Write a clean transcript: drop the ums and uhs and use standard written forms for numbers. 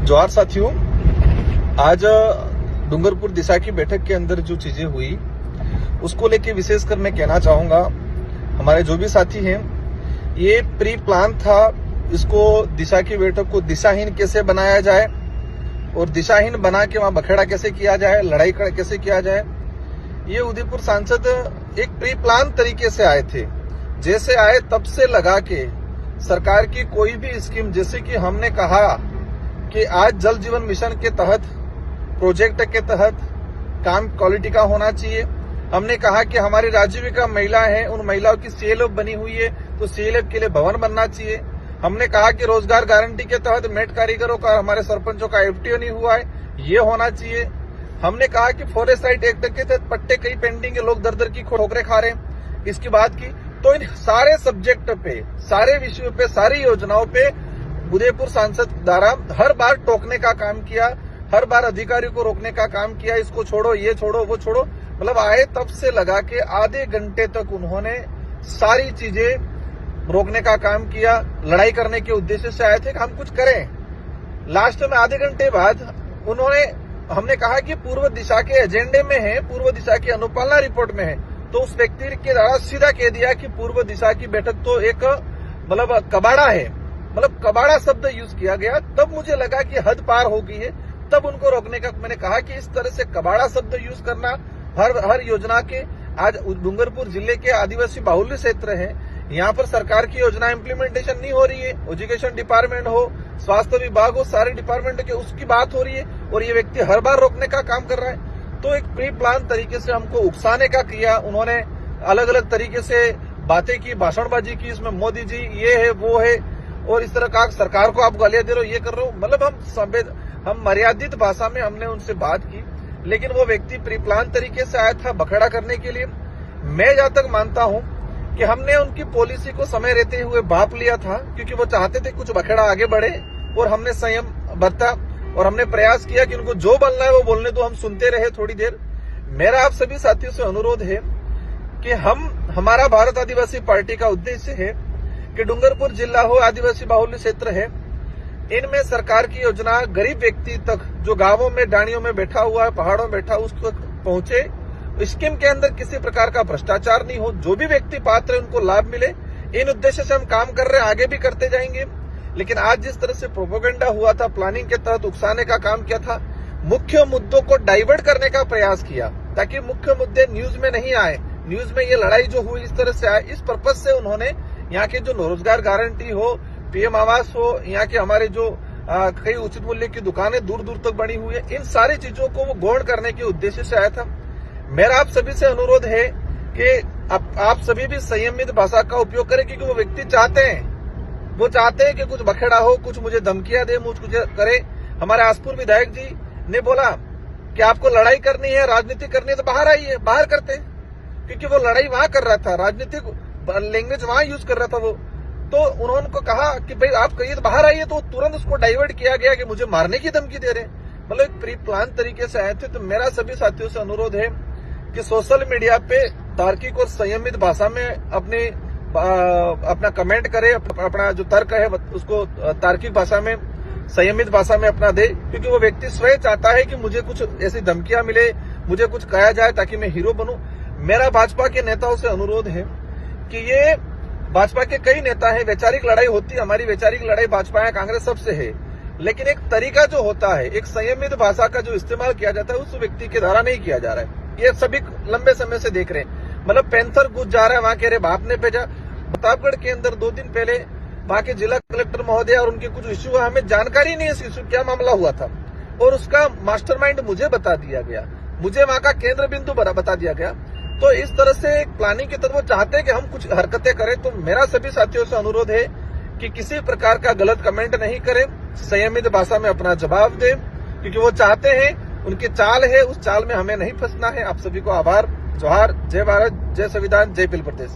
जोहार साथियों, आज डूंगरपुर दिशा की बैठक के अंदर जो चीजें हुई उसको लेके विशेषकर मैं कहना चाहूंगा, हमारे जो भी साथी हैं, ये प्री प्लान था। इसको दिशा की बैठक को दिशाहीन कैसे बनाया जाए और दिशाहीन बना के वहां बखेड़ा कैसे किया जाए, लड़ाई कैसे किया जाए, ये उदयपुर सांसद एक प्री प्लान तरीके से आए थे। जैसे आए तब से लगा के सरकार की कोई भी स्कीम, जैसे कि हमने कहा कि आज जल जीवन मिशन के तहत, प्रोजेक्ट के तहत काम क्वालिटी का होना चाहिए। हमने कहा कि हमारी आजीविका महिला है, उन महिलाओं की सीएलएफ बनी हुई है तो सीएलएफ के लिए भवन बनना चाहिए। हमने कहा कि रोजगार गारंटी के तहत मेट कारीगरों का, हमारे सरपंचों का एफटीओ नहीं हुआ है, ये होना चाहिए। हमने कहा कि फॉरेस्ट राइट एक्ट के तहत पट्टे कई पेंडिंग है, लोग दर दर की ठोकरें खा रहे हैं, इसकी बात की। तो इन सारे सब्जेक्ट पे, सारे विषयों पे, सारी योजनाओं पे उदयपुर सांसद द्वारा हर बार टोकने का काम किया, हर बार अधिकारियों को रोकने का काम किया, इसको छोड़ो, ये छोड़ो, वो छोड़ो। मतलब आए तब से लगा के आधे घंटे तक उन्होंने सारी चीजें रोकने का काम किया। लड़ाई करने के उद्देश्य से आए थे कि हम कुछ करें। लास्ट में आधे घंटे बाद हमने कहा कि पूर्व दिशा के एजेंडे में है, पूर्व दिशा की अनुपालना रिपोर्ट में है, तो उस व्यक्ति के द्वारा सीधा कह दिया कि पूर्व दिशा की बैठक तो एक मतलब कबाड़ा है, मतलब कबाड़ा शब्द यूज किया गया। तब मुझे लगा कि हद पार हो गई है, तब उनको रोकने का मैंने कहा कि इस तरह से कबाड़ा शब्द यूज करना हर योजना के, आज डूंगरपुर जिले के आदिवासी बाहुल्य क्षेत्र है, यहाँ पर सरकार की योजना इम्प्लीमेंटेशन नहीं हो रही है। एजुकेशन डिपार्टमेंट हो, स्वास्थ्य विभाग हो, सारे डिपार्टमेंट के उसकी बात हो रही है और ये व्यक्ति हर बार रोकने का काम कर रहा है। तो एक प्री प्लान तरीके से हमको उकसाने का किया। उन्होंने अलग अलग तरीके से बातें की, भाषणबाजी की, इसमें मोदी जी ये है वो है और इस तरह का सरकार को आप गालियां दे रहे हो, ये कर रहे हो। मतलब हम मर्यादित भाषा में हमने उनसे बात की, लेकिन वो व्यक्ति प्री प्लान तरीके से आया था बखेड़ा करने के लिए। मैं जहां तक मानता हूं कि हमने उनकी पॉलिसी को समय रहते हुए भाप लिया था, क्योंकि वो चाहते थे कुछ बखेड़ा आगे बढ़े और हमने संयम बरता और हमने प्रयास किया कि उनको जो बोलना है वो बोलने दो, हम सुनते रहे थोड़ी देर। मेरा आप सभी साथियों से अनुरोध है कि हमारा भारत आदिवासी पार्टी का उद्देश्य है कि डूंगरपुर जिला हो, आदिवासी बाहुल्य क्षेत्र है, इनमें सरकार की योजना गरीब व्यक्ति तक, जो गांवों में डाणियों में बैठा हुआ है, पहाड़ों में बैठा, उस तक पहुंचे। स्कीम के अंदर किसी प्रकार का भ्रष्टाचार नहीं हो, जो भी व्यक्ति पात्र है उनको लाभ मिले। इन उद्देश्य से हम काम कर रहे हैं, आगे भी करते जाएंगे। लेकिन आज जिस तरह से प्रोपेगेंडा हुआ था, प्लानिंग के तहत उकसाने का काम किया था, मुख्य मुद्दों को डाइवर्ट करने का प्रयास किया ताकि मुख्य मुद्दे न्यूज में नहीं आए, न्यूज में ये लड़ाई जो हुई इस तरह से आए। इस पर्पज से उन्होंने यहाँ के जो रोजगार गारंटी हो, पीएम आवास हो, यहाँ के हमारे जो कई उचित मूल्य की दुकानें दूर दूर तक बनी हुई है, इन सारी चीजों को वो गौण करने के उद्देश्य से आया था। मेरा आप सभी से अनुरोध है कि आप सभी भी संयमित भाषा का उपयोग करें, क्योंकि वो व्यक्ति चाहते हैं कि कुछ बखेड़ा हो, कुछ मुझे धमकियां दे, मुझ कुछ करे। हमारे आसपुर विधायक जी ने बोला कि आपको लड़ाई करनी है, राजनीति करनी है तो बाहर आइए, बाहर करते, क्योंकि वो लड़ाई वहां कर रहा था, राजनीतिक लैंग्वेज वहां यूज कर रहा था वो। तो उन्होंने को कहा कि भाई आप कहिए तो बाहर आइए, तो तुरंत उसको डाइवर्ट किया गया कि मुझे मारने की धमकी दे रहे हैं। मतलब एक प्री प्लान तरीके से आए थे। तो मेरा सभी साथियों से अनुरोध है कि सोशल मीडिया पे तार्किक और संयमित भाषा में अपना कमेंट करे, अपना जो तर्क है उसको तार्किक भाषा में, संयमित भाषा में अपना दे, क्योंकि वो व्यक्ति स्वयं चाहता है कि मुझे कुछ ऐसी धमकियां मिले, मुझे कुछ कहा जाए ताकि मैं हीरो बनूं। मेरा भाजपा के नेताओं से अनुरोध है कि ये भाजपा के कई नेता हैं, वैचारिक लड़ाई होती है, हमारी वैचारिक लड़ाई भाजपा या कांग्रेस सबसे है, लेकिन एक तरीका जो होता है, एक संयमित भाषा का जो इस्तेमाल किया जाता है, उस व्यक्ति के द्वारा नहीं किया जा रहा है। ये सभी लंबे समय से देख रहे हैं। मतलब पैंथर घुस जा रहा है, वहां कह रहे बाप ने भेजा। प्रतापगढ़ के अंदर 2 दिन पहले वहां के जिला कलेक्टर महोदय और उनके कुछ इश्यू, हमें जानकारी नहीं है इस इश्यू क्या मामला हुआ था, और उसका मास्टरमाइंड मुझे बता दिया गया, मुझे वहां का केंद्र बिंदु बता दिया गया। तो इस तरह से एक प्लानिंग की तरफ वो चाहते हैं कि हम कुछ हरकतें करें। तो मेरा सभी साथियों से अनुरोध है कि किसी प्रकार का गलत कमेंट नहीं करें, संयमित भाषा में अपना जवाब दें, क्योंकि वो चाहते हैं, उनकी चाल है, उस चाल में हमें नहीं फंसना है। आप सभी को आभार। जोहार, जय भारत, जय संविधान, जय पील प्रदेश।